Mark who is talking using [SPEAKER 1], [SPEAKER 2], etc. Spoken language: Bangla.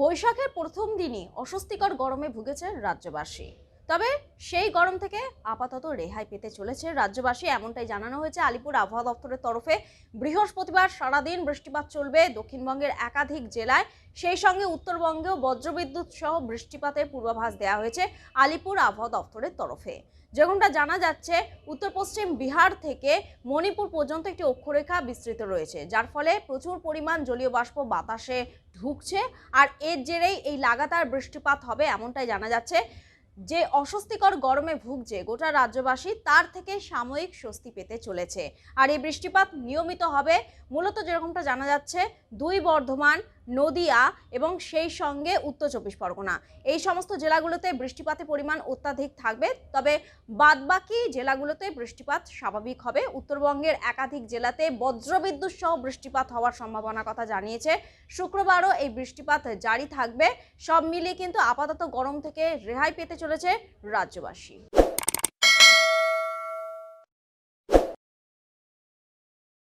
[SPEAKER 1] বৈশাখের প্রথম দিনই অস্বস্তিকর গরমে ভুগেছে রাজ্যবাসী। তবে সেই গরম থেকে আপাতত রেহাই পেতে চলেছে রাজ্যবাসী, এমনটাই জানানো হয়েছে আলিপুর আবহাওয়া দপ্তরের তরফে। বৃহস্পতিবার সারাদিন বৃষ্টিপাত চলবে দক্ষিণবঙ্গের একাধিক জেলায়, সেই সঙ্গে উত্তরবঙ্গেও বজ্রবিদ্যুৎ সহ বৃষ্টিপাতের পূর্বাভাস দেওয়া হয়েছে আলিপুর আবহাওয়া দপ্তরের তরফে। যেমনটা জানা যাচ্ছে, উত্তর পশ্চিম বিহার থেকে মণিপুর পর্যন্ত একটি অক্ষরেখা বিস্তৃত রয়েছে, যার ফলে প্রচুর পরিমাণ জলীয় বাষ্প বাতাসে ঢুকছে। আর এর জেরেই এই লাগাতার বৃষ্টিপাত হবে এমনটাই জানা যাচ্ছে। যে অস্বস্তিকর গরমে ভুগছে গোটা রাজ্যবাসী, তার থেকে সাময়িক স্বস্তি পেতে চলেছে। আর এই বৃষ্টিপাত নিয়মিত হবে, মূলত যেরকমটা জানা যাচ্ছে দুই বর্ধমান, নদিয়া এবং সেই সঙ্গে উত্তর চব্বিশ পরগনা, এই সমস্ত জেলাগুলোতে বৃষ্টিপাতের পরিমাণ অত্যাধিক থাকবে। তবে বাদবাকি জেলাগুলোতে বৃষ্টিপাত স্বাভাবিক হবে। উত্তরবঙ্গের একাধিক জেলাতে বজ্রবিদ্যুৎ সহ বৃষ্টিপাত হওয়ার সম্ভাবনার কথা জানিয়েছে। শুক্রবারও এই বৃষ্টিপাত জারি থাকবে। সব মিলিয়ে কিন্তু আপাতত গরম থেকে রেহাই পেতে চলেছে রাজ্যবাসী।